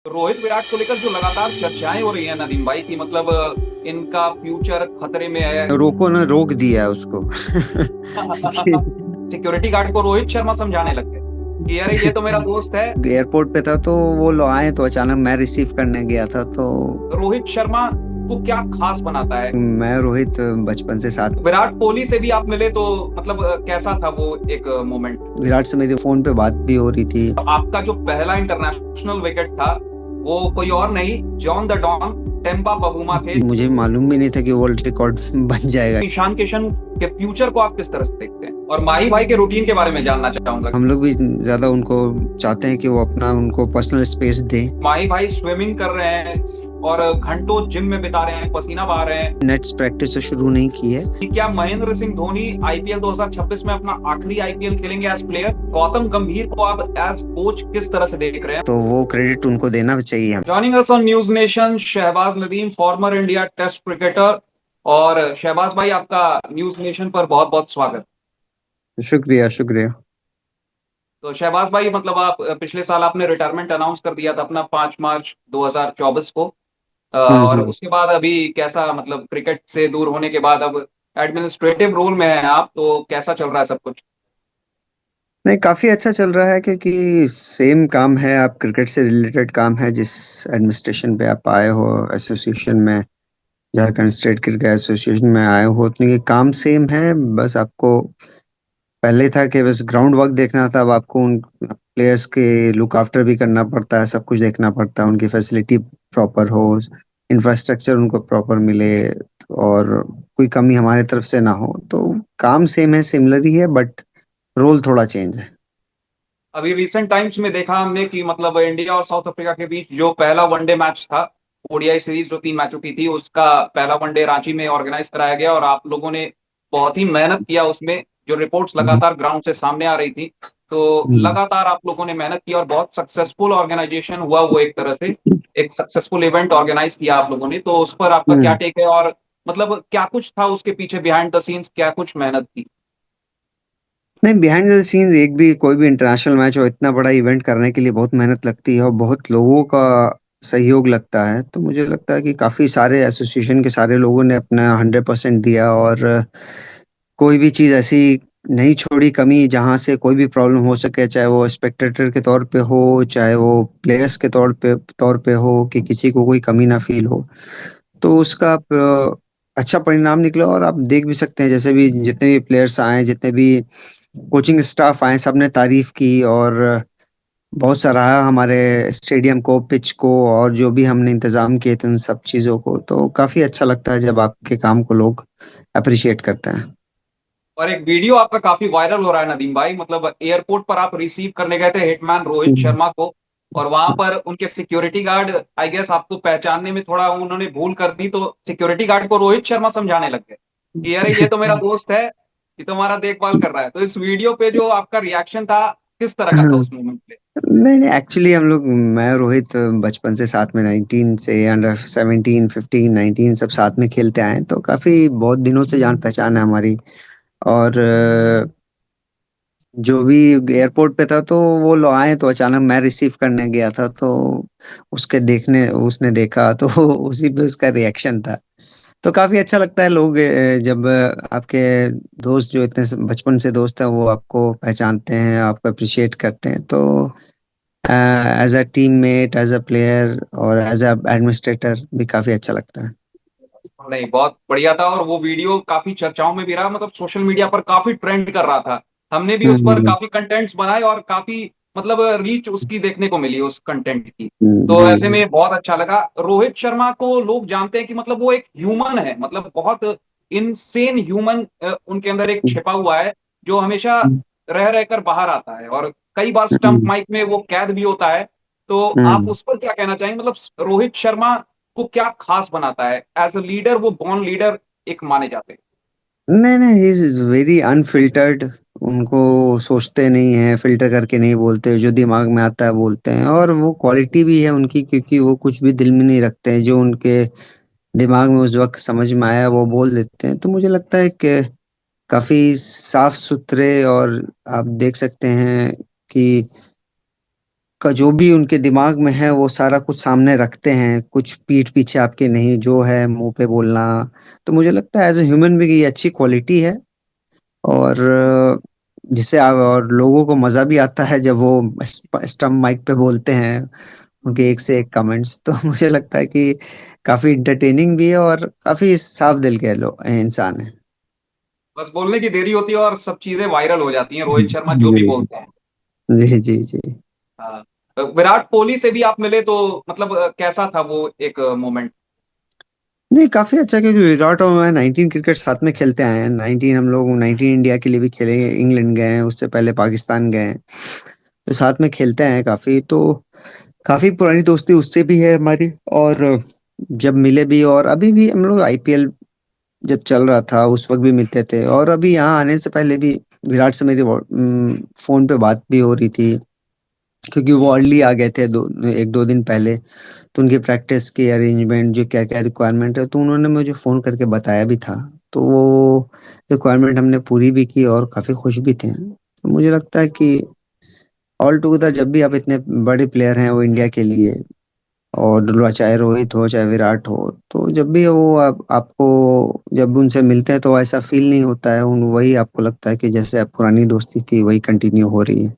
रोहित विराट को लेकर जो लगातार चर्चाएं हो रही है नदीम भाई की मतलब इनका फ्यूचर खतरे में है। रोको ना, रोक दिया है उसको। कि सिक्योरिटी गार्ड को रोहित शर्मा समझाने लग गए कि अरे ये तो मेरा दोस्त है। एयरपोर्ट पे था तो वो लोग आए तो अचानक मैं रिसीव करने गया था तो रोहित शर्मा को क्या खास बनाता है? मैं रोहित बचपन से साथ। विराट कोहली से भी आप मिले तो मतलब कैसा था वो एक मोमेंट? विराट से मेरी फोन पे बात भी हो रही थी। आपका जो पहला इंटरनेशनल विकेट था वो कोई और नहीं, जॉन द डॉन टेम्पा पबूमा थे। मुझे मालूम भी नहीं था कि वर्ल्ड रिकॉर्ड बन जाएगा। ईशान किशन के फ्यूचर को आप किस तरह से देखते हैं? और माही भाई के रूटीन के बारे में जानना चाहूंगा। हम लोग भी ज्यादा उनको चाहते हैं कि वो अपना उनको पर्सनल स्पेस दे। माही भाई स्विमिंग कर रहे हैं और घंटों जिम में बिता रहे हैं, पसीना बहा रहे हैं। नेट्स प्रैक्टिस तो शुरू नहीं की है। कि क्या महेंद्र सिंह धोनी आईपीएल 2026 में अपना आखिरी आईपीएल खेलेंगे एज प्लेयर? गौतम गंभीर को आप एज कोच किस तरह से देख रहे हैं? तो वो क्रेडिट उनको देना चाहिए हम। Joining us on News Nation Shahbaz Nadeem, former India test cricketer. और शहबाज भाई, आपका न्यूज नेशन पर बहुत बहुत स्वागत। शुक्रिया शुक्रिया। तो शहबाज भाई, मतलब आप पिछले साल आपने रिटायरमेंट अनाउंस कर दिया था अपना 5 मार्च 2024 को। और हम्म। उसके बाद अभी कैसा, मतलब क्रिकेट से दूर होने के बाद अब एडमिनिस्ट्रेटिव रोल में हैं आप, तो कैसा चल रहा है सब कुछ? नहीं, काफी अच्छा चल रहा है क्योंकि सेम काम है, आप क्रिकेट से रिलेटेड काम है जिस एडमिनिस्ट्रेशन पे आप आए हो, एसोसिएशन में, झारखंड स्टेट क्रिकेट एसोसिएशन में आए हो, तो ये काम सेम है। बस आपको पहले था कि बस ग्राउंड वर्क देखना था, अब आपको उन प्लेयर्स के लुक आफ्टर भी करना पड़ता है, सब कुछ देखना पड़ता है, उनकी फैसिलिटी प्रॉपर हो, इंफ्रास्ट्रक्चर उनको प्रॉपर मिले और कोई कमी हमारे तरफ से ना हो। तो काम सेम है, सिमिलर ही है, बट रोल थोड़ा चेंज है। अभी रिसेंट टाइम्स में देखा हमने कि मतलब इंडिया और साउथ अफ्रीका के बीच जो पहला वनडे मैच था, ओडीआई सीरीज जो 3 मैचों की थी, उसका पहला वनडे रांची में ऑर्गेनाइज कराया गया और आप लोगों ने बहुत ही मेहनत किया उसमें। जो रिपोर्ट्स हम्म। लगातार ग्राउंड से सामने आ रही थी, तो हम्म। लगातार आप लोगों ने मेहनत की और बहुत सक्सेसफुल ऑर्गेनाइजेशन हुआ वो, एक तरह से एक सक्सेसफुल इवेंट ऑर्गेनाइज किया आप लोगों ने। तो उस पर आपका क्या हम्म। टेक है और मतलब क्या कुछ था उसके पीछे, बिहाइंड द सीन्स क्या कुछ मेहनत थी? नहीं, बिहाइंड द सीन्स एक भी कोई भी इंटरनेशनल मैच हो, इतना बड़ा इवेंट करने के लिए बहुत मेहनत लगती है और बहुत लोगों का सहयोग लगता है। तो मुझे लगता है कि काफी सारे एसोसिएशन के सारे लोगों ने अपना 100% दिया और कोई भी चीज ऐसी नहीं छोड़ी कमी जहां से कोई भी प्रॉब्लम हो सके, चाहे वो स्पेक्टेटर के तौर पे हो, चाहे वो प्लेयर्स के तौर पे हो, कि किसी को कोई कमी ना फील हो। तो उसका अच्छा परिणाम निकला और आप देख भी सकते हैं, जैसे भी जितने भी प्लेयर्स आए, जितने भी कोचिंग स्टाफ आए, सबने तारीफ की और बहुत सराहा हमारे स्टेडियम को, पिच को, और जो भी हमने इंतजाम किए थे उन सब चीज़ों को। तो काफ़ी अच्छा लगता है जब आपके काम को लोग अप्रिशिएट करते हैं। और एक वीडियो आपका काफी वायरल हो रहा है नदीम भाई, मतलब एयरपोर्ट पर आप रिसीव करने गए थे हिटमैन रोहित हम्म। शर्मा को, और वहां पर उनके सिक्योरिटी गार्ड आई गेस आपको पहचानने में थोड़ा उन्होंने भूल कर दी, तो सिक्योरिटी गार्ड को रोहित शर्मा समझाने लग गए कि अरे ये तो मेरा दोस्त है, ये तुम्हारा देखभाल कर रहा है। तो इस वीडियो पे जो आपका रिएक्शन था, किस तरह का था उस मोमेंट पे? नहीं नहीं, एक्चुअली हम लोग, मैं रोहित बचपन से साथ में 19 से अंडर 17, 15, 19 सब साथ में खेलते आए हैं, तो काफी बहुत दिनों से जान पहचान है हमारी। और जो भी एयरपोर्ट पे था तो वो लोग आए तो अचानक मैं रिसीव करने गया था तो उसके देखने उसने देखा तो उसी पे उसका रिएक्शन था। तो काफी अच्छा लगता है लोग जब आपके दोस्त जो इतने बचपन से दोस्त हैं वो आपको पहचानते हैं, आपको अप्रिशिएट करते हैं। तो as a teammate, as a player और एज अ एडमिनिस्ट्रेटर भी काफी अच्छा लगता है। नहीं, बहुत बढ़िया था और वो वीडियो काफी चर्चाओं में भी रहा, मतलब सोशल मीडिया पर काफी ट्रेंड कर रहा था। हमने भी उस पर हम्म। काफी कंटेंट्स बनाए और काफी मतलब रीच उसकी देखने को मिली उस कंटेंट की। तो जी ऐसे जी। में बहुत अच्छा लगा। रोहित शर्मा को लोग जानते हैं कि मतलब वो एक ह्यूमन है, मतलब बहुत इनसेन ह्यूमन उनके अंदर एक छिपा हुआ है, जो हमेशा रह रहकर बाहर आता है और कई बार स्टंप हम्म। माइक में वो कैद भी होता है। तो आप हम्म। उस पर क्या कहना चाहेंगे, मतलब रोहित शर्मा को क्या खास बनाता है? एज अ लीडर, वो बॉर्न लीडर एक माने जाते हैं। नहीं नहीं, ही इज वेरी अनफिल्टर्ड। उनको सोचते नहीं है, फिल्टर करके नहीं बोलते, जो दिमाग में आता है बोलते हैं, और वो क्वालिटी भी है उनकी, क्योंकि वो कुछ भी दिल में नहीं रखते हैं, जो उनके दिमाग में उस वक्त समझ में आया वो बोल देते हैं। तो मुझे लगता है कि काफी साफ सुथरे, और आप देख सकते हैं कि का जो भी उनके दिमाग में है वो सारा कुछ सामने रखते हैं, कुछ पीठ पीछे आपके नहीं, जो है मुंह पे बोलना। तो मुझे लगता है एज ए ह्यूमन बीइंग ये अच्छी क्वालिटी है। और जिससे और लोगों को मजा भी आता है जब वो स्टम माइक पे बोलते हैं, उनके एक से एक कमेंट्स। तो मुझे लगता है कि काफी इंटरटेनिंग भी है और काफी साफ दिल के लोग इंसान है। बस बोलने की देरी होती है और सब चीजें वायरल हो जाती हैं, रोहित शर्मा जो भी जी बोलते हैं। जी जी जी। हाँ। विराट कोहली से भी आप मिले तो मतलब कैसा था वो एक मोमेंट? नहीं, काफी अच्छा, क्योंकि विराट और मैं 19 क्रिकेट साथ में खेलते आए हैं। 19 हम लोग 19 इंडिया के लिए भी खेले, इंग्लैंड गए हैं, उससे पहले पाकिस्तान गए हैं। तो साथ में खेलते हैं काफी, तो काफी पुरानी दोस्ती उससे भी है हमारी। और जब मिले भी, और अभी भी हम लोग आईपीएल जब चल रहा था उस वक्त भी मिलते थे, और अभी यहाँ आने से पहले भी विराट से मेरी फोन पे बात भी हो रही थी, क्योंकि वो अर्ली आ गए थे एक दो दिन पहले। तो उनकी प्रैक्टिस की अरेंजमेंट, जो क्या क्या रिक्वायरमेंट है, तो उन्होंने मुझे फोन करके बताया भी था। तो वो रिक्वायरमेंट हमने पूरी भी की और काफी खुश भी थे। तो मुझे लगता है कि ऑल टुगेदर जब भी आप इतने बड़े प्लेयर हैं वो इंडिया के लिए, और चाहे रोहित हो चाहे विराट हो, तो जब भी वो आपको जब उनसे मिलते हैं तो ऐसा फील नहीं होता है, उन वही आपको लगता है कि जैसे आप पुरानी दोस्ती थी वही कंटिन्यू हो रही है।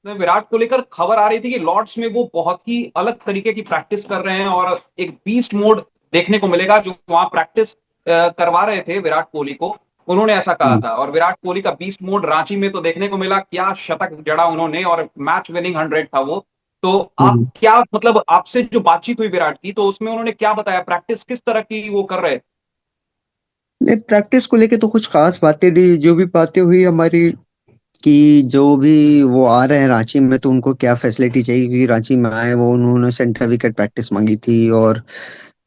तो विराट को लेकर खबर आ रही थी कि लॉर्ड्स में वो बहुत ही अलग तरीके की प्रैक्टिस कर रहे हैं और एक बीस्ट मोड देखने को मिलेगा। जो वहां प्रैक्टिस करवा रहे थे विराट कोहली को, उन्होंने ऐसा कहा हम्म था। और विराट कोहली का बीस्ट मोड रांची में तो देखने को मिला, क्या शतक जड़ा उन्होंने, और मैच विनिंग 100 था वो। तो आप हम्म। क्या मतलब आपसे जो बातचीत हुई विराट की, तो उसमें उन्होंने क्या बताया, प्रैक्टिस किस तरह की वो कर रहे? नहीं, प्रैक्टिस को लेके तो कुछ खास बातें नहीं, जो भी बातें हुई हमारी, कि जो भी वो आ रहे हैं रांची में तो उनको क्या फैसिलिटी चाहिए, क्योंकि रांची में आए वो उन्होंने सेंटर विकेट प्रैक्टिस मांगी थी। और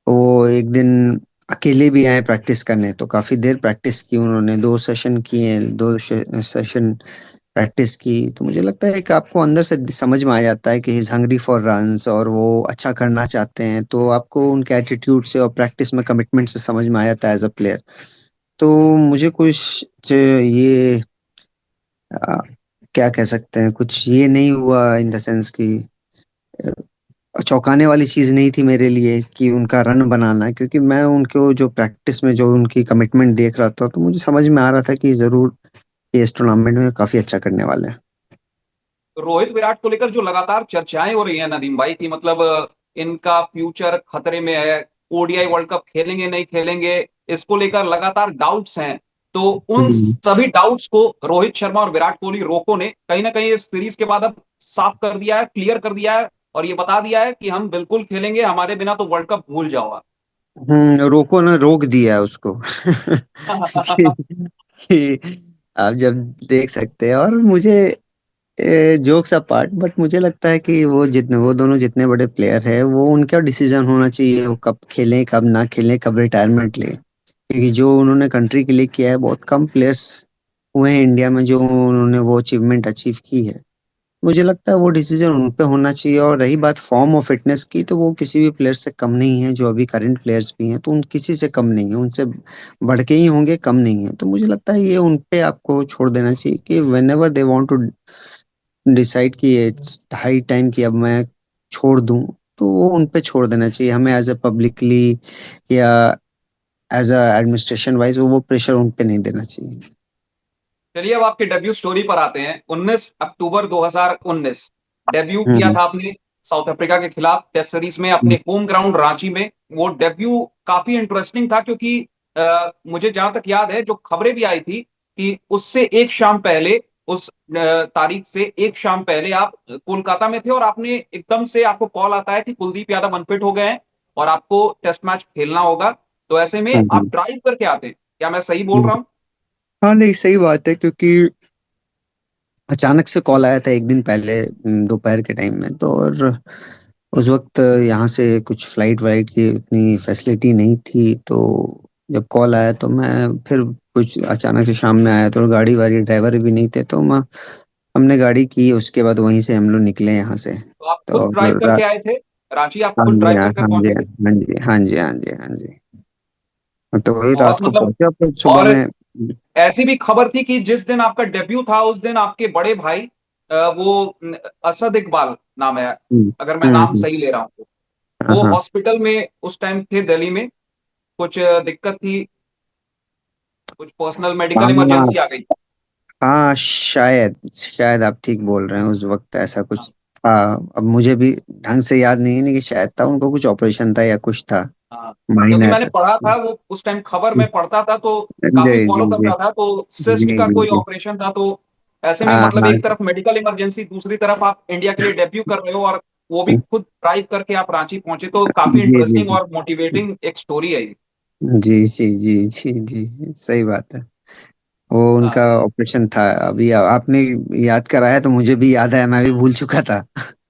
वो एक दिन अकेले भी आए प्रैक्टिस करने, तो काफी देर प्रैक्टिस की उन्होंने, 2 सेशन किए, 2 सेशन प्रैक्टिस की। तो मुझे लगता है कि आपको अंदर से समझ में आ जाता है कि he is hungry for runs और वो अच्छा करना चाहते हैं। तो आपको उनके एटीट्यूड से और प्रैक्टिस में कमिटमेंट से समझ में आ जाता है एज अ प्लेयर। तो मुझे कुछ ये क्या कह सकते हैं, कुछ ये नहीं हुआ इन द सेंस कि चौंकाने वाली चीज नहीं थी मेरे लिए कि उनका रन बनाना, क्योंकि मैं उनको जो प्रैक्टिस में जो उनकी कमिटमेंट देख रहा था, तो मुझे समझ में आ रहा था कि जरूर ये इस टूर्नामेंट में काफी अच्छा करने वाले हैं। रोहित विराट को लेकर जो लगातार चर्चाएं हो रही हैं नदीम भाई की, मतलब इनका फ्यूचर खतरे में है, ओडीआई वर्ल्ड कप खेलेंगे नहीं खेलेंगे, इसको लेकर लगातार डाउट्स हैं। तो उन हम्म सभी डाउट्स को रोहित शर्मा और विराट कोहली रोको ने कहीं ना कहीं इस सीरीज के बाद अब साफ कर दिया है, क्लियर कर दिया है, और ये बता दिया है कि हम बिल्कुल खेलेंगे, हमारे बिना तो वर्ल्ड कप भूल जाओ आप। रोको ने रोक दिया है उसको। कि आप जब देख सकते हैं, और मुझे जोक्स अपार्ट, बट मुझे लगता है कि वो दोनों जितने बड़े प्लेयर हैं, वो उनका डिसीजन होना चाहिए, वो कब खेलें कब ना खेलें, कब रिटायरमेंट लें। क्योंकि जो उन्होंने कंट्री के लिए किया है, बहुत कम प्लेयर्स हुए हैं इंडिया में जो उन्होंने वो अचीवमेंट अचीव की है। मुझे लगता है वो डिसीजन उन पे होना चाहिए। और रही बात फॉर्म और फिटनेस की, तो वो किसी भी प्लेयर से कम नहीं है, जो अभी करंट प्लेयर्स भी हैं तो उन किसी से कम नहीं है, उनसे बढ़ के ही होंगे, कम नहीं है। तो मुझे लगता है ये उन पे आपको छोड़ देना चाहिए कि whenever they want to decide कि इट्स हाई टाइम कि अब मैं छोड़ दूं, तो वो उन पे छोड़ देना चाहिए। हमें एज ए पब्लिकली या एज अ एडमिनिस्ट्रेशन वाइज वो प्रेशर उन पे नहीं देना चाहिए। चलिए अब आपके डेब्यू स्टोरी पर आते हैं। 19 अक्टूबर 2019 डेब्यू किया हम्म था आपने साउथ अफ्रीका के खिलाफ टेस्ट सीरीज में, हम्म अपने होम ग्राउंड रांची में। वो डेब्यू काफी इंटरेस्टिंग था, क्योंकि मुझे जहां तक याद है जो खबरें भी आई थी कि उससे एक शाम पहले, उस तारीख से एक शाम पहले आप कोलकाता में थे, और आपने एकदम से आपको कॉल आता है कि कुलदीप यादव अनफिट हो गए हैं और आपको टेस्ट मैच खेलना होगा। तो ऐसे में आप हम्म ड्राइव करके आते हैं, क्या मैं सही बोल हम्म। रहा हूँ? हाँ, नहीं, सही बात है, क्योंकि अचानक से कॉल आया था एक दिन पहले, दोपहर के टाइम में। तो और उस वक्त यहाँ से कुछ फ्लाइट वाइट की उतनी फैसिलिटी नहीं थी। तो जब कॉल आया तो मैं फिर कुछ अचानक से शाम में आया, तो गाड़ी वाड़ी ड्राइवर भी नहीं थे, तो मैं हमने गाड़ी की, उसके बाद वहीं से हम लोग निकले यहाँ से। तो आप तो खुद ड्राइव करके आए थे रांची, आप हाँ खुद जी, ड्राइव हाँ करके हाँ जी, पहुंचे थे? हाँ जी, हाँ जी, हाँ जी, हाँ जी। तो वही रात बहुत को मतलब, पहुंचा, फिर सुबह और में। ऐसी भी खबर थी कि जिस दिन आपका डेब्यू था उस दिन आपके बड़े भाई वो असद इकबाल नाम है, हम्म अगर मैं हम्म नाम हम्म, सही ले रहा हूँ तो। हाँ वो हाँ हॉस्पिटल में उस टाइम थे दिल्ली में, कुछ दिक्कत थी, कुछ पर्सनल मेडिकल हाँ इमरजेंसी आ गई। हाँ, शायद शायद आप ठीक बोल रहे हैं, उस वक्त ऐसा हाँ कुछ था। अब मुझे भी ढंग से याद नहीं है, नहीं कि शायद था, उनको कुछ ऑपरेशन था या कुछ था हाँ, क्योंकि मैंने माइनर। पढ़ा था वो उस टाइम, खबर में पढ़ता था तो जी काफी फॉलो जी करता जी था, तो जी सिस्ट का जी कोई जी। ऑपरेशन था, तो ऐसे में हाँ मतलब हाँ एक तरफ मेडिकल इमरजेंसी, दूसरी तरफ आप इंडिया के लिए डेब्यू कर रहे हो, और वो भी खुद ड्राइव करके आप रांची पहुंचे, तो काफी जी जी इंटरेस्टिंग जी और मोटिवेटिंग एक स्टोरी है ये। जी जी जी जी जी, सही बात है। वो उनका हाँ। ऑपरेशन था। अभी आपने याद कराया तो मुझे भी याद आया, मैं भी भूल चुका था।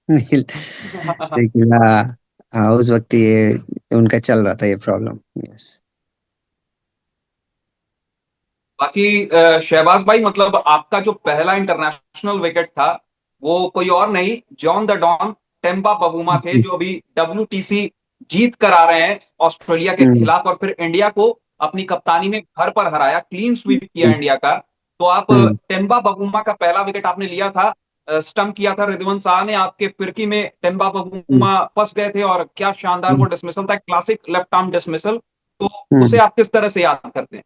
लेकिन लेकिन हाँ, हाँ उस वक्त ये उनका चल रहा था ये प्रॉब्लम। यस। बाकी शहबाज भाई, मतलब आपका जो पहला इंटरनेशनल विकेट था, वो कोई और नहीं, John the Don Temba Bavuma थे, जो अभी WTC जीत कर आ रहे हैं ऑस्ट्रेलिया के हम्म खिलाफ, और फिर इंडिया को अपनी कप्तानी में घर पर हराया, क्लीन स्वीप किया हम्म इंडिया का। तो आप हम्म टेम्बा बबूमा का पहला विकेट आपने लिया था, स्टंप किया था रिद्वन शाह ने, आपके फिरकी में टेम्बा हम्म बबूमा फंस गए थे, और क्या शानदार वो डिसमिसल था, क्लासिक लेफ्ट आर्म डिसमिसल। तो उसे हम्म। आप किस तरह से याद करते हैं?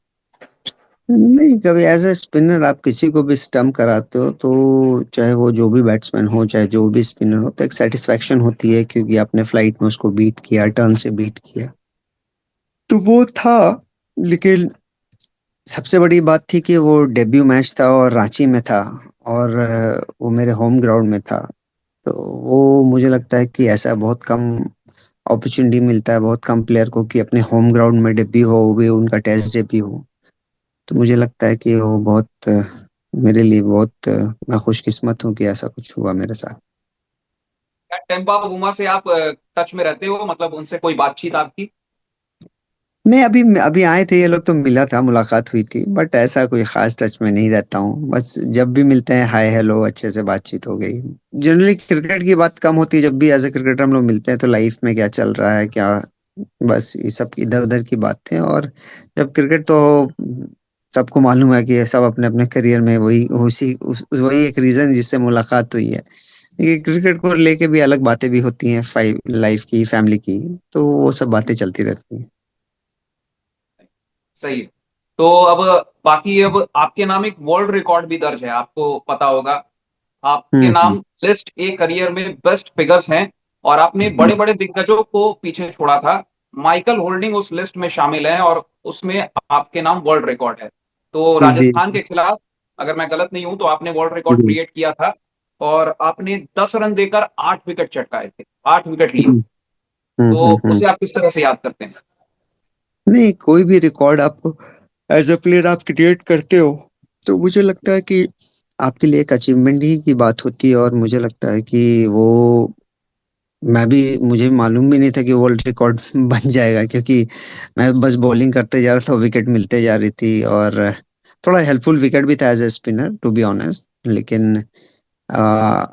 नहीं, कभी एज ए स्पिनर आप किसी को भी स्टम्प कराते हो तो चाहे वो जो भी बैट्समैन हो, चाहे जो भी स्पिनर हो, तो एक सेटिस्फेक्शन होती है क्योंकि आपने फ्लाइट में उसको बीट किया, टर्न से बीट किया। तो वो था। लेकिन सबसे बड़ी बात थी कि वो डेब्यू मैच था और रांची में था, और वो मेरे होम ग्राउंड में था। तो वो मुझे लगता है कि ऐसा बहुत कम अपॉर्चुनिटी मिलता है बहुत कम प्लेयर को कि अपने होम ग्राउंड में डेब्यू हो, वो भी उनका टेस्ट डेब्यू हो। तो मुझे लगता है कि वो बहुत मेरे लिए बहुत मैं खुशकिस्मत हूँ कि ऐसा कुछ हुआ मेरे साथ। क्या टेम्पा बुमा से आप टच में रहते हो, मतलब उनसे कोई बातचीत आपकी? नहीं, अभी अभी आए थे ये लोग तो मिला था, मुलाकात हुई थी, बट ऐसा कोई खास टच में नहीं रहता हूँ। बस जब भी मिलते हैं हाय हेलो अच्छे से बातचीत हो गई। जनरली क्रिकेट की बात कम होती है, जब भी एज ए क्रिकेटर हम लोग मिलते हैं तो लाइफ में क्या चल रहा है क्या, बस ये सब इधर उधर की बातें। और जब क्रिकेट तो सबको मालूम है कि सब अपने अपने करियर में वही वही एक रीजन जिससे मुलाकात हुई है। ये क्रिकेट को लेके भी अलग बातें भी होती हैं, फाइव लाइफ की, फैमिली की। तो वो सब बातें चलती रहती हैं। सही है। तो अब बाकी, अब आपके नाम एक वर्ल्ड रिकॉर्ड भी दर्ज है, आपको पता होगा। आपके हम्म नाम लिस्ट ए करियर में बेस्ट फिगर्स हैं, और आपने हम्म बड़े बड़े दिग्गजों को पीछे छोड़ा था। माइकल होल्डिंग उस लिस्ट में शामिल है, और उसमें आपके नाम वर्ल्ड रिकॉर्ड है। तो जी राजस्थान के खिलाफ, अगर मैं गलत नहीं हूं, तो आपने वर्ल्ड रिकॉर्ड जी। क्रिएट किया था, और आपने 10 रन देकर 8 विकेट चटकाए थे, 8 विकेट लिए। हम्म तो हम्म। उसे आप किस तरह से याद करते हैं? नहीं, कोई भी रिकॉर्ड आप एज अ प्लेयर आप क्रिएट करते हो तो मुझे लगता है कि आपके लिए एक अचीवमेंट ही की बात होती है। और मुझे लगता है कि वो मैं भी मुझे मालूम भी नहीं था कि वर्ल्ड रिकॉर्ड बन जाएगा, क्योंकि मैं बस बॉलिंग करते जा रहा था, विकेट मिलते जा रही थी। और थोड़ा हेल्पफुल विकेट भी था as a spinner to be honest. लेकिन आ,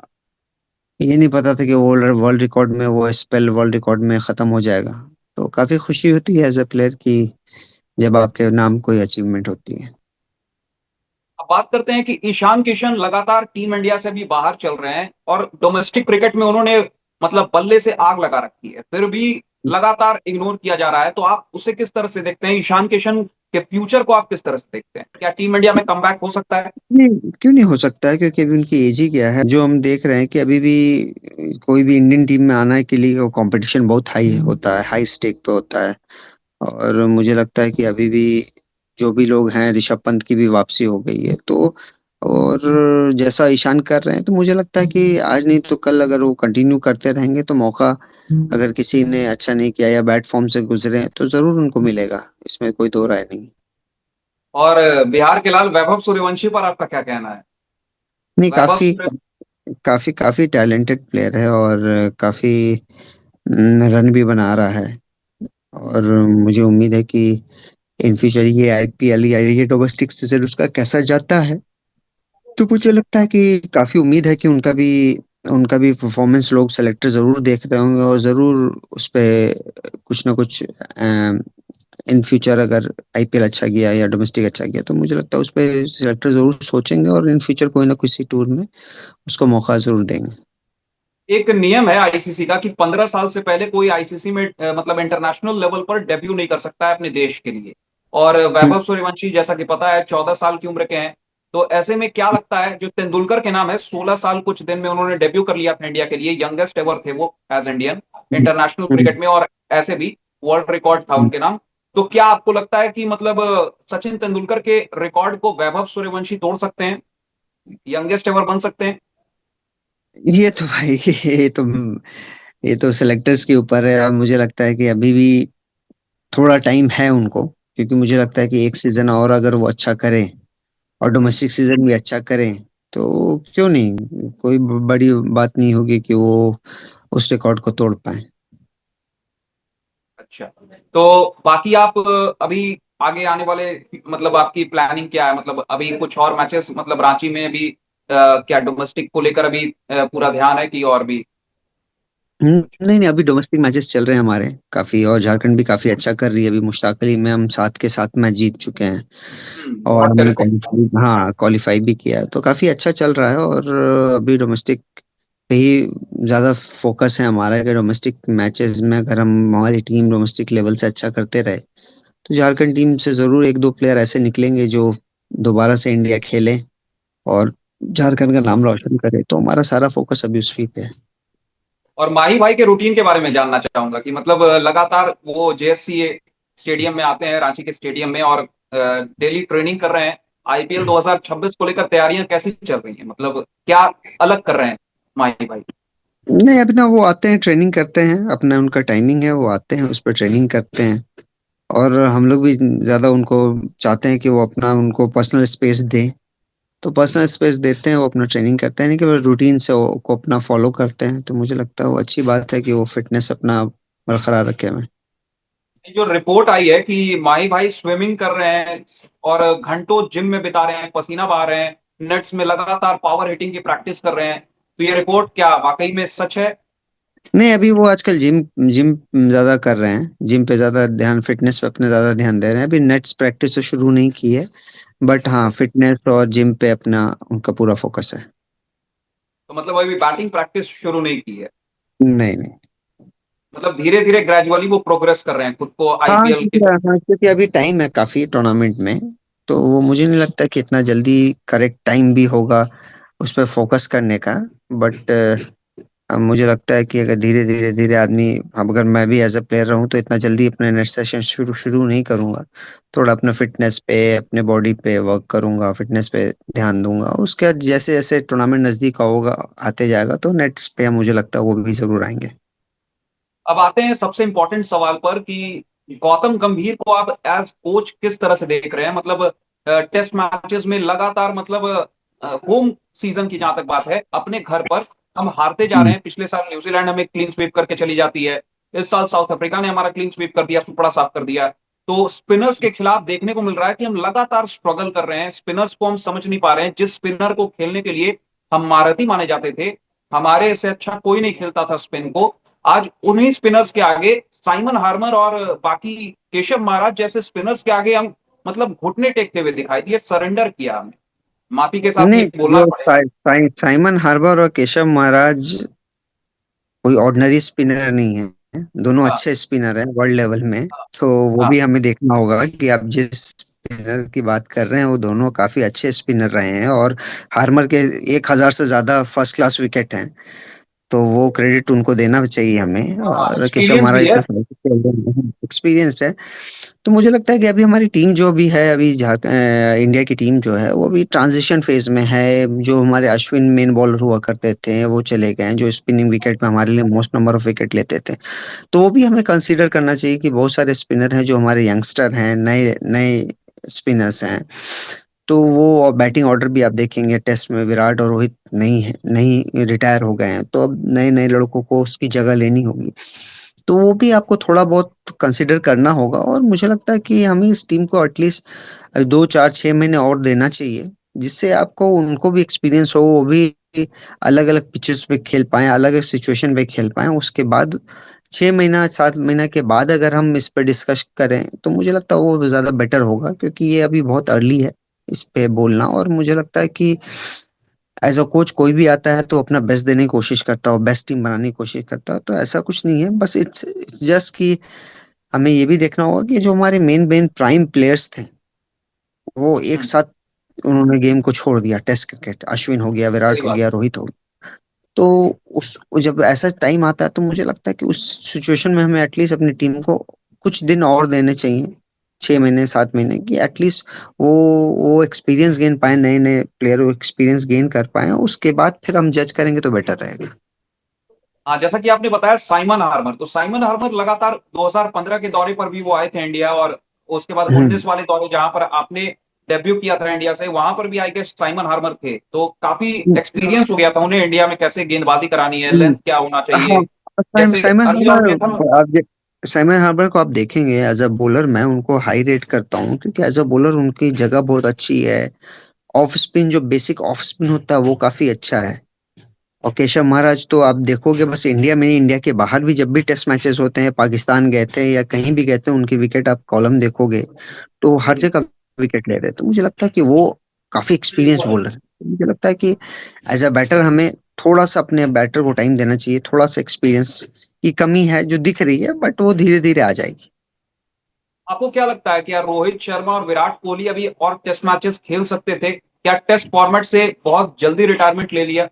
ये नहीं पता था कि वर्ल्ड वर्ल्ड रिकॉर्ड में वो स्पेल वर्ल्ड रिकॉर्ड में खत्म हो जाएगा। तो काफी खुशी होती है एज ए प्लेयर की जब आपके नाम कोई अचीवमेंट होती है। अब बात करते हैं कि ईशान किशन लगातार टीम इंडिया से भी बाहर चल रहे हैं, और डोमेस्टिक क्रिकेट में उन्होंने मतलब बल्ले से आग लगा रखी है, फिर भी लगातार इग्नोर किया जा रहा है। तो आप उसे किस तरह से देखते हैं, ईशान किशन के फ्यूचर को आप किस तरह से देखते हैं? क्या टीम इंडिया में कमबैक हो सकता है? नहीं, क्यों नहीं हो सकता है, क्योंकि अभी उनकी एज ही क्या है। जो हम देख रहे हैं कि अभी भी कोई भी इंडियन टीम में आना के लिए कंपटीशन बहुत हाई होता है, हाई स्टेक पे होता है। और मुझे लगता है कि अभी भी जो भी लोग हैं, ऋषभ पंत की भी वापसी हो गई है तो, और जैसा ईशान कर रहे हैं तो मुझे लगता है कि आज नहीं तो कल अगर वो कंटिन्यू करते रहेंगे तो मौका, अगर किसी ने अच्छा नहीं किया या बैड फॉर्म से गुजरे हैं तो जरूर उनको मिलेगा, इसमें कोई दो राय नहीं। और बिहार के लाल वैभव सूर्यवंशी पर आपका क्या कहना है? नहीं, वैभव काफी सूर्य काफी काफी टैलेंटेड प्लेयर है और काफी रन भी बना रहा है। और मुझे उम्मीद है कि इन फ्यूचर ये आईपीएल या ये डोमेस्टिक सीजन उसका कैसा जाता है, तो मुझे लगता है कि काफी उम्मीद है कि उनका भी परफॉर्मेंस लोग सेलेक्टर जरूर देख रहे होंगे और जरूर उस पे कुछ ना कुछ इन फ्यूचर अगर आईपीएल अच्छा गया या डोमेस्टिक अच्छा गया तो मुझे लगता है उस पर सिलेक्टर जरूर सोचेंगे और इन फ्यूचर कोई ना किसी टूर में उसको मौका जरूर देंगे। एक नियम है आईसीसी का कि 15 साल से पहले कोई आईसीसी में मतलब इंटरनेशनल लेवल पर डेब्यू नहीं कर सकता है अपने देश के लिए। और हम्म, वैभव सूर्यवंशी जैसा कि पता है 14 साल की उम्र के हैं। तो ऐसे में क्या लगता है, जो तेंदुलकर के नाम है, 16 साल कुछ दिन में उन्होंने डेब्यू कर लिया था इंडिया के लिए, यंगेस्ट एवर थे वो एज इंडियन हम्म, इंटरनेशनल हम्म, क्रिकेट में, और ऐसे भी वर्ल्ड रिकॉर्ड था हम्म। उनके नाम। तो क्या आपको लगता है कि मतलब सचिन तेंदुलकर के रिकॉर्ड को वैभव सूर्यवंशी तोड़ सकते हैं, यंगेस्ट एवर बन सकते हैं? ये तो भाई ये तो सिलेक्टर्स के ऊपर है और मुझे लगता है कि अभी भी थोड़ा टाइम है उनको, क्योंकि मुझे लगता है कि एक सीजन और अगर वो अच्छा करे और डोमेस्टिक सीजन भी अच्छा करें तो क्यों नहीं, कोई बड़ी बात नहीं होगी कि वो उस रिकॉर्ड को तोड़ पाए। अच्छा। तो बाकी आप अभी आगे आने वाले, मतलब आपकी प्लानिंग क्या है? मतलब अभी कुछ और मैचेस, मतलब रांची में अभी क्या डोमेस्टिक को लेकर अभी पूरा ध्यान है कि और भी कुछ? नहीं नहीं, अभी डोमेस्टिक मैचेस चल रहे हैं हमारे काफी, और झारखंड भी काफी अच्छा कर रही है। अभी मुश्ताक अली में हम 7 के 7 मैच जीत चुके हैं और बहुत हमने टेरिफिक। क्वालिफाई, हाँ क्वालिफाई भी किया है, तो काफी अच्छा चल रहा है। और अभी डोमेस्टिक पे ही ज्यादा फोकस है हमारा कि डोमेस्टिक मैचेस में अगर हम हमारी टीम डोमेस्टिक लेवल से अच्छा करते रहे तो झारखंड टीम से जरूर एक दो प्लेयर ऐसे निकलेंगे जो दोबारा से इंडिया खेले और झारखंड का नाम रोशन करे, तो हमारा सारा फोकस अभी उसी पे है। और माही भाई के रूटीन के बारे में जानना चाहूंगा कि मतलब लगातार वो जेएससी स्टेडियम में आते हैं, रांची के स्टेडियम में, और डेली ट्रेनिंग कर रहे हैं। आईपीएल 2026 को लेकर तैयारियां कैसी चल रही हैं, मतलब क्या अलग कर रहे हैं माही भाई? नहीं, अपना वो आते हैं ट्रेनिंग करते हैं, अपना उनका टाइमिंग है, वो आते हैं उस पर ट्रेनिंग करते हैं। और हम लोग भी ज्यादा उनको चाहते हैं कि वो अपना उनको पर्सनल स्पेस दें, तो पर्सनल स्पेस देते हैं, वो अपना ट्रेनिंग करते हैं, नहीं कि वो रूटीन से वो को अपना फॉलो करते हैं, तो मुझे लगता है वो अच्छी बात है कि वो फिटनेस अपना बरकरार रखे हुए हैं। जो रिपोर्ट आई है कि माही भाई स्विमिंग कर रहे हैं और घंटों जिम में बिता रहे हैं, पसीना बहा रहे हैं, नेट्स में लगातार पावर हिटिंग की प्रैक्टिस कर रहे हैं, तो ये रिपोर्ट क्या वाकई में सच है? नहीं, अभी वो आजकल जिम जिम ज्यादा कर रहे हैं, जिम पे ज्यादा ध्यान, फिटनेस पे अपने ज्यादा ध्यान दे रहे हैं। अभी नेट्स प्रैक्टिस तो शुरू नहीं की है, बट हाँ फिटनेस और जिम पे अपना उनका पूरा फोकस है। तो मतलब अभी बैटिंग प्रैक्टिस शुरू नहीं की है? नहीं नहीं। मतलब धीरे धीरे ग्रेजुअली वो प्रोग्रेस कर रहे हैं खुद को हाँ आईपीएल क्योंकि के। हाँ, क्योंकि अभी टाइम है काफी टूर्नामेंट में, तो वो मुझे नहीं लगता कि इतना जल्दी करेक्ट टाइम भी होगा उस पर फोकस करने का। बट मुझे लगता है कि अगर धीरे धीरे धीरे आदमी, अब अगर मैं भी एज अ प्लेयर रहूं तो इतना जल्दी अपने नेट सेशन शुरू शुरू नहीं करूंगा। थोड़ा अपने फिटनेस पे, अपने बॉडी पे वर्क करूंगा, फिटनेस पे ध्यान दूंगा, उसके बाद जैसे जैसे टूर्नामेंट नजदीक होगा आते जाएगा तो नेट्स पे मुझे लगता है वो भी जरूर आएंगे। अब आते हैं सबसे इंपॉर्टेंट सवाल पर कि गौतम गंभीर को आप एज कोच किस तरह से देख रहे हैं? मतलब टेस्ट मैचेस में लगातार, मतलब होम सीजन की जहां तक बात है, अपने घर पर हम हारते जा रहे हम्म। हैं। पिछले साल न्यूजीलैंड हमें क्लीन स्वीप करके चली जाती है, इस साल साउथ अफ्रीका ने हमारा क्लीन स्वीप कर दिया, सुपड़ा साफ कर दिया। तो स्पिनर्स के खिलाफ देखने को मिल रहा है कि हम लगातार स्ट्रगल कर रहे हैं, स्पिनर्स को हम समझ नहीं पा रहे हैं। जिस स्पिनर को खेलने के लिए हम महारथी माने जाते थे, हमारे से अच्छा कोई नहीं खेलता था स्पिन को, आज उन्हीं स्पिनर्स के आगे, साइमन हार्मर और बाकी केशव महाराज जैसे स्पिनर्स के आगे हम मतलब घुटने टेकते हुए दिखाई दिए, सरेंडर किया हमें। माफी के साथ नहीं, ये बोलना जो पड़ेगा। साइमन हार्बर और केशव महाराज कोई ऑर्डिनरी स्पिनर नहीं है, दोनों हाँ, अच्छे स्पिनर हैं वर्ल्ड लेवल में। हाँ, तो वो हाँ। भी हमें देखना होगा कि आप जिस स्पिनर की बात कर रहे हैं वो दोनों काफी अच्छे स्पिनर रहे हैं, और हार्मर के 1,000 से ज्यादा फर्स्ट क्लास विकेट हैं, तो वो क्रेडिट उनको देना चाहिए हमें। और केशव एक्सपीरियंस महाराज भी है। इतना एक्सपीरियंस्ड है। तो मुझे लगता है कि अभी हमारी टीम जो भी है, अभी इंडिया की टीम जो है वो अभी ट्रांजिशन फेज में है। जो हमारे अश्विन मेन बॉलर हुआ करते थे वो चले गए हैं, जो स्पिनिंग विकेट में हमारे लिए मोस्ट नंबर ऑफ विकेट लेते थे, तो वो भी हमें कंसीडर करना चाहिए कि बहुत सारे स्पिनर हैं जो हमारे यंगस्टर हैं, नए नए स्पिनर्स हैं। तो वो बैटिंग ऑर्डर भी आप देखेंगे, टेस्ट में विराट और रोहित नहीं है, नहीं रिटायर हो गए हैं, तो अब नए नए लड़कों को उसकी जगह लेनी होगी, तो वो भी आपको थोड़ा बहुत कंसिडर करना होगा। और मुझे लगता है कि हमें इस टीम को एटलीस्ट 2 4 6 महीने और देना चाहिए, जिससे आपको उनको भी एक्सपीरियंस हो, वो भी अलग अलग पिचेस पे खेल पाए, अलग अलग सिचुएशन पे खेल पाए, उसके बाद 6 महीना 7 महीना के बाद अगर हम इस पे डिस्कस करें तो मुझे लगता है वो ज्यादा बेटर होगा, क्योंकि ये अभी बहुत अर्ली है इस पे बोलना। और मुझे लगता है कि एज अ कोच कोई भी आता है तो अपना बेस्ट देने की कोशिश करता हो, बेस्ट टीम बनाने की कोशिश करता हो, तो ऐसा कुछ नहीं है। बस इट्स जस्ट कि हमें ये भी देखना होगा कि जो हमारे मेन मेन प्राइम प्लेयर्स थे वो एक हम्म। साथ उन्होंने गेम को छोड़ दिया। टेस्ट क्रिकेट, अश्विन हो गया, सही विराट हो बात। गया, रोहित हो गया। तो उस जब ऐसा टाइम आता है तो मुझे लगता है कि उस सिचुएशन में हमें एटलीस्ट अपनी टीम को कुछ दिन और देने चाहिए, 6 महीने 7 महीने की एटलीस्ट। वो वो एक्सपीरियंस गेन पाए, नए नए प्लेयर वो एक्सपीरियंस गेन कर पाए, उसके बाद फिर हम जज करेंगे तो बेटर रहेगा। हाँ, जैसा कि आपने बताया साइमन हार्मर, तो साइमन हार्मर लगातार 2015 के दौरे पर भी वो आए थे इंडिया, और उसके बाद हम्म। 19 वाले दौरे जहां पर आपने डेब्यू किया था इंडिया से, वहां पर भी आई गेस साइमन हार्मर थे, तो काफी एक्सपीरियंस हो गया था उन्हें इंडिया में कैसे गेंदबाजी करानी है, हम्म। लेंथ क्या होना हाँ, चाहिए। जैसे साइमन अर्ली ऑन में था। हार्बर साइमन हार्बर को आप देखेंगे एज अ बॉलर, मैं उनको हाई रेट करता हूँ, क्योंकि एज अ बॉलर उनकी जगह बहुत अच्छी है। ऑफ स्पिन, जो बेसिक ऑफ स्पिन होता है वो काफी अच्छा है। और केशव महाराज तो आप देखोगे बस इंडिया में नहीं, इंडिया के बाहर भी जब भी टेस्ट मैचेस होते हैं, पाकिस्तान गए थे या कहीं भी गए थे, उनकी विकेट आप कॉलम देखोगे तो हर जी। जगह विकेट ले रहे हैं। तो मुझे लगता है कि वो काफी एक्सपीरियंस बॉलर है। मुझे लगता है कि एज अ बैटर हमें थोड़ा सा अपने बैटर को टाइम देना चाहिए। थोड़ा सा एक्सपीरियंस की कमी है जो दिख रही है, बट वो धीरे धीरे आ जाएगी। आपको क्या लगता है कि यार रोहित शर्मा और विराट कोहली अभी और टेस्ट मैचेस खेल सकते थे, क्या टेस्ट फॉर्मेट से बहुत जल्दी रिटायरमेंट ले लिया?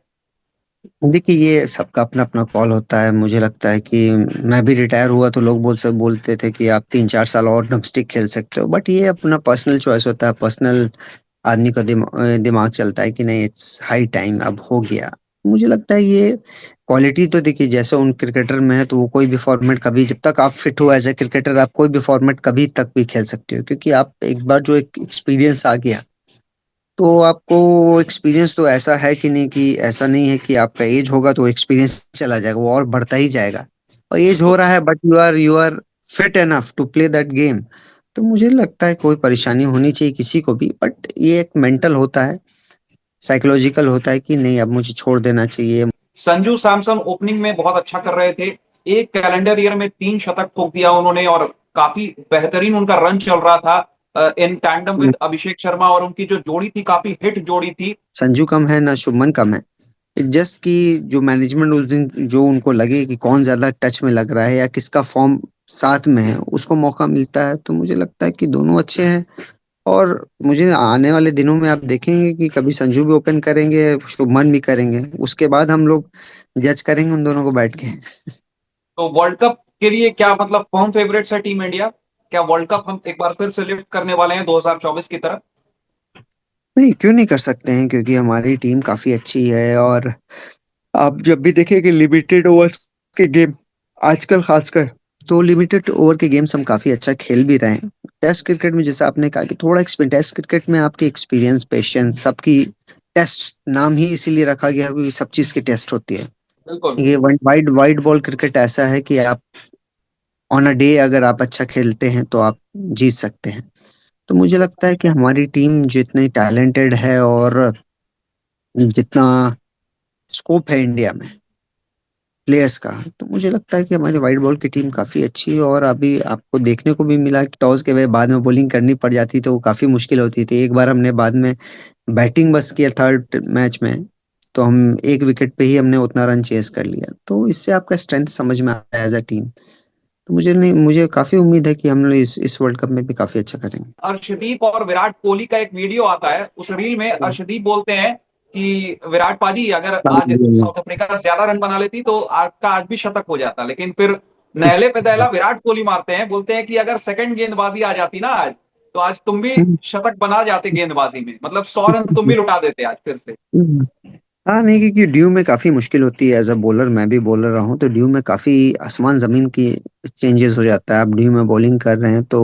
देखिए, ये सबका अपना अपना कॉल होता है। मुझे लगता है कि मैं भी रिटायर हुआ तो लोग बोलते थे कि आप 3 4 साल और डोमेस्टिक खेल सकते हो, बट ये अपना पर्सनल चॉइस होता है। पर्सनल आदमी का दिमाग चलता है कि नहीं, इट्स हाई टाइम, अब हो गया। मुझे लगता है ये क्वालिटी तो देखिए जैसे उन क्रिकेटर में है, तो वो कोई भी फॉर्मेट कभी, जब तक आप फिट हो एज ए क्रिकेटर, आप कोई भी फॉर्मेट कभी तक भी खेल सकते हो, क्योंकि आप एक बार जो एक एक्सपीरियंस आ गया तो आपको एक्सपीरियंस तो ऐसा है कि नहीं, कि ऐसा नहीं है कि आपका एज होगा तो एक्सपीरियंस चला जाएगा, वो और बढ़ता ही जाएगा। और एज हो बिल्कुल। रहा है but you are fit enough to play that game. तो मुझे लगता है कोई परेशानी होनी चाहिए किसी को भी, बट ये एक मेंटल होता है, साइकोलॉजिकल होता है कि नहीं, अब मुझे छोड़ देना चाहिए। संजू सैमसन ओपनिंग में बहुत अच्छा कर रहे थे, एक कैलेंडर ईयर में 3 शतक ठोक दिया उन्होंने, और काफी बेहतरीन उनका रन चल रहा था in tandem with Abhishek Sharma, और उनकी जो जोड़ी थी काफी हिट जोड़ी थी। संजू कम है ना शुभमन कम है। जस्ट कि जो मैनेजमेंट उस दिन जो उनको लगे कि कौन ज्यादा टच में लग रहा है या किसका फॉर्म साथ में है, उसको मौका मिलता है। तो मुझे लगता है कि दोनों अच्छे हैं। और मुझे आने वाले दिनों में आप देखेंगे कि कभी संजू भी ओपन करेंगे, शुभमन भी करेंगे, उसके बाद हम लोग जज करेंगे उन दोनों को बैठ के। तो वर्ल्ड कप के लिए क्या मतलब फर्म फेवरेट्स है टीम इंडिया? क्या वर्ल्ड कप हम एक बार फिर से लिफ्ट करने वाले हैं 2024 की तरफ? नहीं, क्यों नहीं कर सकते हैं, क्योंकि हमारी टीम काफी अच्छी है। और आप जब भी देखेंगे लिमिटेड ओवर्स के गेम आजकल खासकर, तो लिमिटेड ओवर के गेम्स हम काफी अच्छा खेल भी रहे हैं। टेस्ट क्रिकेट में जैसे आपने कहा कि थोड़ा एक्सपीरियंस, टेस्ट क्रिकेट में आपकी एक्सपीरियंस, पेशेंस सबकी, टेस्ट नाम ही इसीलिए रखा गया है क्योंकि सब चीज की टेस्ट होती है। बिल्कुल। ये वाइड वाइड बॉल क्रिकेट ऐसा है कि आप ऑन अ डे अगर आप अच्छा खेलते हैं तो आप जीत सकते हैं। तो मुझे लगता है कि हमारी टीम जितनी टैलेंटेड है और जितना स्कोप है इंडिया में प्लेयर्स का, तो मुझे लगता है कि हमारी वाइट बॉल की टीम काफी अच्छी है। और अभी आपको देखने को भी मिला कि टॉस के बाद में बॉलिंग करनी पड़ जाती तो वो काफी मुश्किल होती थी। एक बार हमने बाद में बैटिंग बस किया थर्ड मैच में, तो हम एक विकेट पे ही हमने उतना रन चेस कर लिया। तो इससे आपका स्ट्रेंथ समझ में आता है एज अ टीम। तो मुझे काफी उम्मीद है कि हम लोग इस वर्ल्ड कप में भी काफी अच्छा करेंगे। अर्शदीप और विराट कोहली का एक वीडियो आता है, उस रील में अर्शदीप बोलते हैं कि विराट पाजी अगर आज साउथ अफ्रीका ज्यादा रन बना लेती तो आपका आज भी शतक हो जाता, लेकिन फिर नहले पे दहला विराट कोहली मारते हैं, बोलते हैं कि अगर सेकंड गेंदबाजी आ जाती ना आज, तो आज तुम भी शतक बना जाते गेंदबाजी में, मतलब 100 रन तुम भी लुटा देते आज फिर से। हाँ, नहीं, क्योंकि ड्यू में काफी मुश्किल होती है। एज अ बॉलर मैं भी बॉलर रहा हूँ, तो ड्यू में काफी आसमान जमीन की चेंजेस हो जाता है। आप ड्यू में बॉलिंग कर रहे हैं तो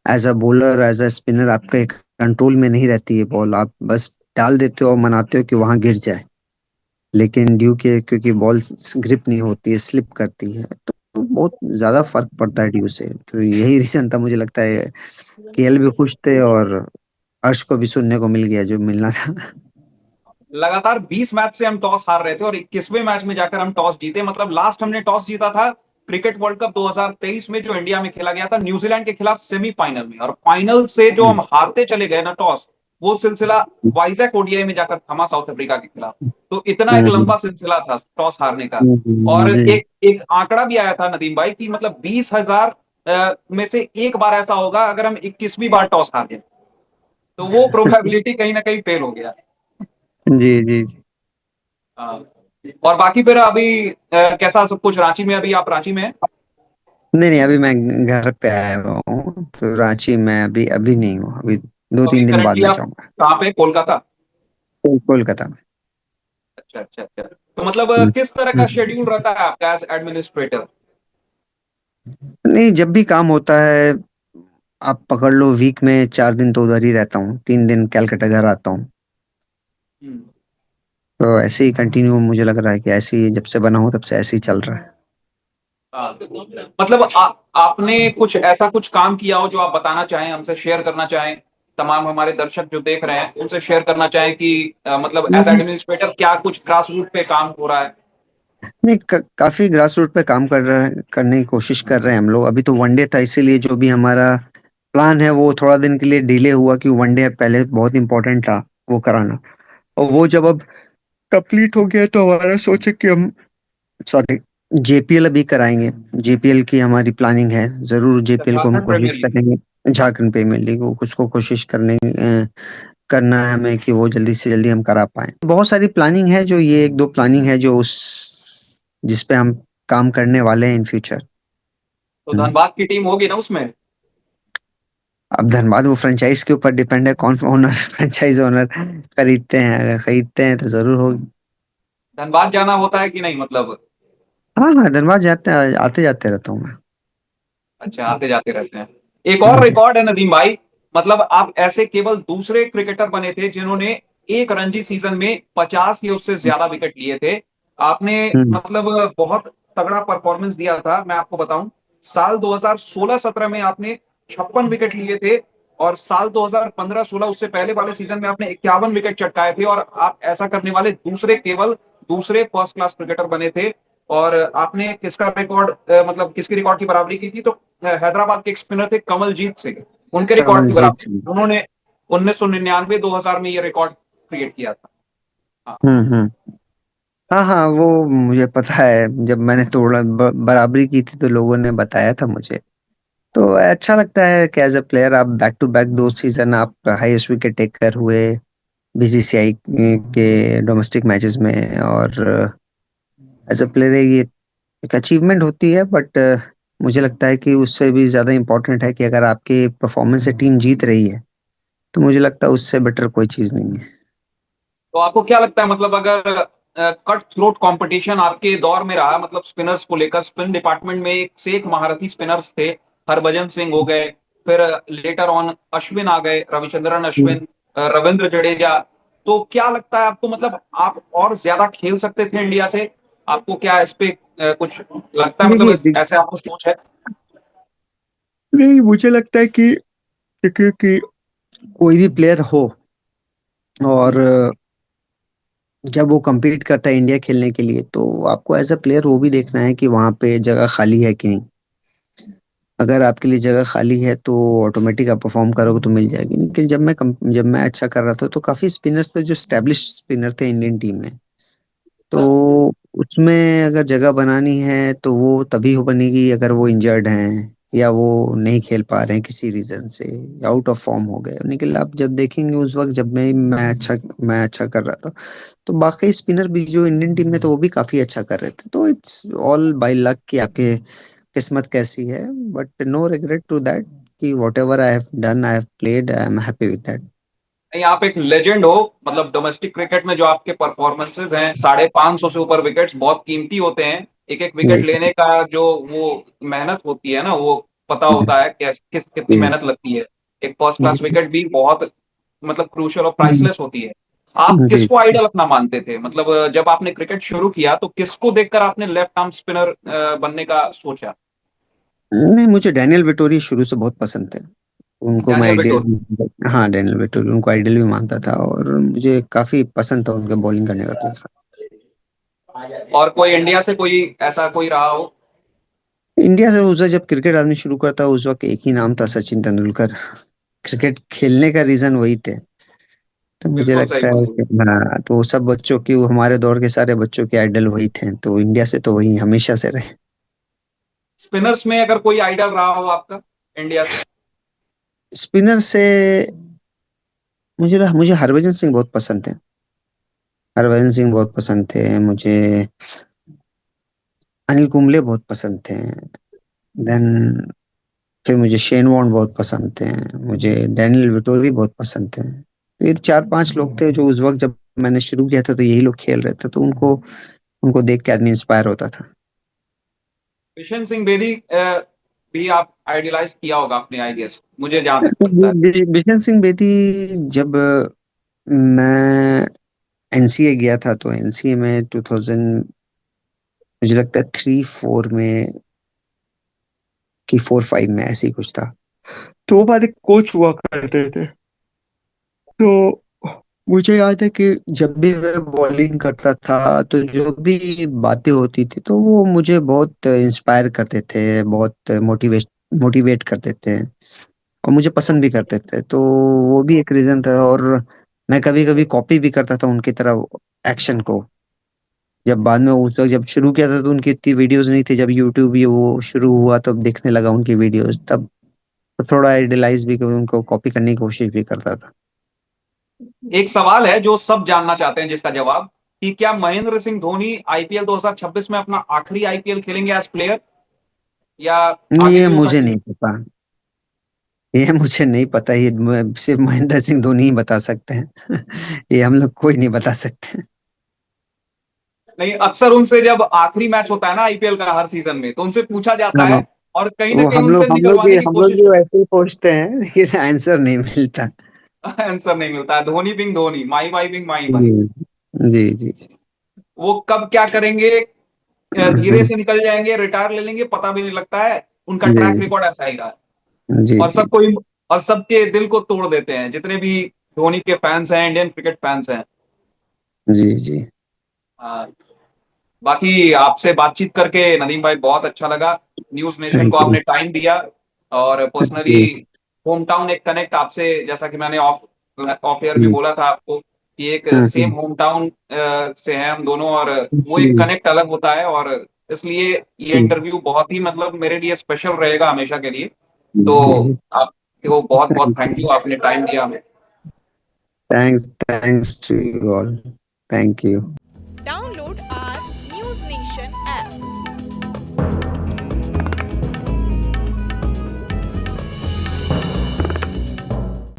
as a bowler, as a spinner, आपका एक कंट्रोल में नहीं रहती है बॉल। आप बस डाल देते हो और मनाते हो कि वहां गिर जाए। लेकिन ड्यू के क्योंकि बॉल ग्रिप नहीं होती है, स्लिप करती है, तो बहुत ज्यादा फर्क पड़ता है ड्यू से। तो यही रीजन था, मुझे लगता है केएल भी खुश थे और अर्श को भी सुनने को मिल गया जो मिलना था। लगातार 20 मैच से हम टॉस हार रहे थे और 21वें मैच में जाकर हम टॉस जीते, मतलब लास्ट हमने टॉस जीता था क्रिकेट वर्ल्ड कप 2023 में जो इंडिया में खेला गया था न्यूजीलैंड के खिलाफ सेमीफाइनल में, और फाइनल से जो हम हारते चले गए ना टॉस, वो सिलसिला वाइजैक ओडीआई में जाकर थमा साउथ अफ्रीका के खिलाफ। तो इतना एक हम्म, लंबा सिलसिला था टॉस हारने का। और जी। एक एक आंकड़ा भी आया था नदीम भाई कि मतलब 20,000 में से एक बार ऐसा होगा अगर हम 21वीं बार टॉस हार गए, तो वो प्रोबेबिलिटी कहीं ना कहीं फेल हो गया। जी जी जी। हाँ। और बाकी फिर अभी कैसा सब कुछ रांची में, अभी आप रांची में हैं? नहीं नहीं, अभी मैं घर पे आया हुआ हूँ, तो रांची में अभी अभी नहीं हूँ, अभी दो तो अभी तीन दिन बाद करंटली मैं आप जाऊंगा। कहाँ पे, कोलकाता? कोलकाता में। अच्छा अच्छा अच्छा। तो मतलब हम्म, किस तरह का हम्म। शेड्यूल रहता है आपका एज एडमिनिस्ट्रेटर? नहीं, जब भी काम होता है आप पकड़ लो, वीक में 4 दिन तो उधर ही रहता हूँ, 3 दिन कैलकाटा घर आता हूँ। तो ऐसे ही कंटिन्यू मुझे लग रहा है कि ऐसे ही जब से बना हूँ तब से ऐसे ही चल रहा है। मतलब आपने कुछ ऐसा कुछ काम किया हो जो आप बताना चाहें, हमसे शेयर करना चाहें, तमाम हमारे दर्शक जो देख रहे हैं उनसे शेयर करना चाहें कि मतलब एज नहीं एडमिनिस्ट्रेटर क्या कुछ ग्रास रूट पे काम हो रहा है? नहीं, काफी ग्रास रूट पे काम कर रहे हैं, करने की कोशिश कर रहे हैं हम लोग। अभी तो वनडे था, इसीलिए जो भी हमारा प्लान है वो थोड़ा दिन के लिए डिले हुआ, कि वनडे पहले बहुत इंपॉर्टेंट था वो कराना। और वो जब अब कंप्लीट हो गया तो हमारा सोचे कि हम, सॉरी, जेपीएल अभी कराएंगे। जेपीएल की हमारी प्लानिंग है, जरूर जेपीएल को हम झारखंड कोशिश प्रीमियर लीग। करेंगे। झारखंड प्रीमियर लीग को कुछ को कोशिश करना है हमें कि वो जल्दी से जल्दी हम करा पाए। बहुत सारी प्लानिंग है, जो ये एक दो प्लानिंग है जो उस जिस पे हम काम करने वाले हैं इन फ्यूचर। तो धनबाद की टीम होगी ना उसमें? अब धनबाद वो फ्रेंचाइज के ऊपर डिपेंड है, कौन ओनर फ्रेंचाइज ओनर खरीदते हैं, अगर खरीदते हैं तो जरूर होगी। धनबाद जाना होता है कि नहीं मतलब? हाँ हाँ, धनबाद जाते हैं, आते जाते रहता हूँ मैं। अच्छा, आते जाते रहते हैं। एक और हम्म, रिकॉर्ड है नदीम भाई, मतलब आप ऐसे केवल दूसरे क्रिकेटर बने थे जिन्होंने एक रणजी सीजन में 50 या उससे ज्यादा विकेट लिए थे। आपने हम्म, मतलब बहुत तगड़ा परफॉर्मेंस दिया था, मैं आपको बताऊं। साल 2016-17 में आपने 56 विकेट लिए थे, और साल 2015-16 उससे पहले वाले सीजन में आपने 51 विकेट चटकाए थे, और आप ऐसा करने वाले दूसरे फर्स्ट क्लास क्रिकेटर बने थे। और आपने किसका रिकॉर्ड मतलब किसकी रिकॉर्ड की बराबरी की थी? तो हैदराबाद के एक स्पिनर थे कमलजीत सिंह, उनके रिकॉर्ड की कमलजीत बराबरी सिंह। उन्होंने 1999-2000 में ये रिकॉर्ड क्रिएट किया था। हाँ। हम्म। हाँ हाँ, वो मुझे पता है, जब मैंने तोड़ा बराबरी की थी तो लोगों ने बताया था मुझे। तो अच्छा लगता है कि एज अ प्लेयर आप बैक टू बैक 2 सीजन आप हाईएस्ट विकेट टेकर हुए बीसीसीआई के डोमेस्टिक मैचेस में। और एज अ प्लेयर ये एक अचीवमेंट होती है, बट मुझे लगता है कि उससे भी ज्यादा इम्पोर्टेंट है कि अगर आपके परफॉर्मेंस से टीम जीत रही है तो मुझे लगता है उससे बेटर कोई चीज नहीं है। तो आपको क्या लगता है, मतलब अगर कट थ्रोट कंपटीशन आपके दौर में रहा, मतलब स्पिनर्स को लेकर, स्पिन डिपार्टमेंट में एक से एक महारथी स्पिनर्स थे, हरभजन सिंह हो गए, फिर लेटर ऑन अश्विन आ गए, रविचंद्रन हम्म। अश्विन, रविंद्र जडेजा, तो क्या लगता है आपको, मतलब आप और ज्यादा खेल सकते थे इंडिया से? आपको क्या इस पे कुछ लगता है, मतलब देखिए, ऐसे आपको सोच है? नहीं मुझे लगता है कि कोई भी प्लेयर हो, और जब वो compete करता है इंडिया खेलने के लिए, तो आपको एज अ प्लेयर वो भी देखना है कि वहां पे जगह खाली है कि नहीं। अगर आपके लिए जगह खाली है तो ऑटोमेटिक आप परफॉर्म करोगे तो मिल जाएगी। लेकिन जब मैं अच्छा कर रहा था तो काफी स्पिनर्स थे जो स्टैब्लिश स्पिनर थे इंडियन टीम में। तो उसमें अगर जगह बनानी है तो वो तभी हो बनेगी अगर वो इंजर्ड हैं, या वो नहीं खेल पा रहे हैं किसी रीजन से, आउट ऑफ फॉर्म हो गए। लेकिन आप जब देखेंगे उस वक्त जब मैं अच्छा कर रहा था, तो बाकी स्पिनर भी जो इंडियन टीम में तो वो भी काफी अच्छा कर रहे थे। तो इट्स ऑल बाय लक कि आपके किस्मत कैसी है। But no regret to that, कि whatever I have done, I have played, I am happy with that. नहीं, आप एक लेजेंड हो, मतलब डोमेस्टिक क्रिकेट में जो आपके परफॉर्मेंसेस हैं, 550 से ऊपर विकेट्स बहुत कीमती होते हैं। एक एक विकेट जी लेने का जो वो मेहनत होती है ना, वो पता होता है कितनी जी मेहनत लगती है। एक फर्स्ट जी क्लास विकेट भी बहुत मतलब क्रूशियल और प्राइसलेस होती है। आप जी। किसको आइडल अपना मानते थे, मतलब जब आपने क्रिकेट शुरू किया तो किसको देखकर आपने लेफ्ट आर्म स्पिनर बनने का सोचा? नहीं, मुझे डैनियल वेटोरी शुरू से बहुत पसंद थे। उनको मैं डैनियल आइडियल, वेटोरी। हाँ डैनियल वेटोरी उनको आइडियल भी मानता था, और मुझे काफी पसंद था उनके बॉलिंग करने का तरीका। और कोई इंडिया से कोई ऐसा कोई रहा हो? इंडिया से उस वक्त जब क्रिकेट आदमी शुरू करता उस वक्त एक ही नाम था, सचिन तेंदुलकर। क्रिकेट खेलने का रीजन वही थे। तो मुझे बिल्कुल सही लगता है बोल रहे कि हाँ, तो सब बच्चों की, वो हमारे दौर के सारे बच्चों के आइडल वही थे, तो इंडिया से तो वही हमेशा से रहे। स्पिनर्स में अगर कोई आइडल रहा हो आपका इंडिया से? स्पिनर से मुझे मुझे हरभजन सिंह बहुत पसंद थे। हरभजन सिंह बहुत पसंद थे मुझे। अनिल कुंबले बहुत पसंद थे। देन फिर मुझे शेन वॉर्न बहुत पसंद थे। मुझे डैनियल विटोरी बहुत पसंद थे। ये चार पांच लोग थे जो उस वक्त जब मैंने शुरू किया था तो यही लोग खेल रहे थे, तो उनको उनको देख के आदमी इंस्पायर होता था। बिशन सिंह बेदी भी आप आइडियलाइज किया होगा आपने, आई गेस, मुझे जहां तक लगता है। बिशन सिंह बेदी, जब मैं एनसीए गया था तो एनसीए में 2000, मुझे लगता है 3-4 में कि 4-5 में ऐसे ही कुछ था। तो हमारे कोच हुआ करते थे। तो मुझे याद है कि जब भी मैं बॉलिंग करता था तो जो भी बातें होती थी तो वो मुझे बहुत इंस्पायर करते थे, बहुत मोटिवेट करते थे, और मुझे पसंद भी करते थे। तो वो भी एक रीजन था। और मैं कभी कभी कॉपी भी करता था उनकी तरह एक्शन को। जब बाद में उस वक्त जब शुरू किया था तो उनकी इतनी वीडियोस नहीं थी, जब यूट्यूब ये वो शुरू हुआ तब देखने लगा उनकी वीडियोस, तब थोड़ा आइडियलाइज भी उनको कॉपी करने की कोशिश भी करता था। एक सवाल है जो सब जानना चाहते हैं जिसका जवाब, कि क्या महेंद्र सिंह धोनी आईपीएल 2026 में अपना आखिरी आईपीएल खेलेंगे एज प्लेयर, या आगे ये भी उनका मुझे टीम? नहीं पता। ये मुझे नहीं पता। ये सिर्फ महेंद्र सिंह धोनी ही बता सकते हैं। ये हम लोग कोई नहीं बता सकते। नहीं, अक्सर उनसे जब आखिरी मैच होता है ना आईपीएल का हर सीजन में, तो उनसे पूछा जाता हाँ, है और कहीं ना वो कहीं हम उनसे लोग हम लोग भी निकलवाने की हम लोग कोशिश भी होती वैसे ही पूछते हैं लेकिन आंसर नहीं मिलता। है। आंसर नहीं मिलता है। धोनी बिंग धोनी, माई भाई बिंग माई भाई। जी जी जी। वो कब क्या करेंगे, धीरे हम्म, से निकल जाएंगे, रिटायर ले लेंगे, पता भी नहीं लगता है। उनका ट्रैक जी रिकॉर्ड ऐसा ही रहा है। जी और जी सबको, और सबके दिल को तोड़ देते हैं जितने भी धोनी के फैंस हैं, इंडियन क्रिकेट फैंस हैं। जी जी हाँ, बाकी आपसे बातचीत करके नदीम भाई बहुत अच्छा लगा। न्यूज नेशन थैंक को यू। आपने टाइम दिया, और पर्सनली जी होम टाउन एक कनेक्ट आपसे, जैसा कि मैंने ऑफ ऑफ एयर भी जी बोला था आपको, कि एक सेम हम्म, होम टाउन से हैं हम दोनों, और वो एक जी कनेक्ट अलग होता है। और इसलिए ये जी इंटरव्यू बहुत ही, मतलब मेरे लिए स्पेशल रहेगा हमेशा के लिए। जी। तो आपको बहुत बहुत थैंक थैंक यू, आपने टाइम दिया हमें। Thanks to you all. Thank you.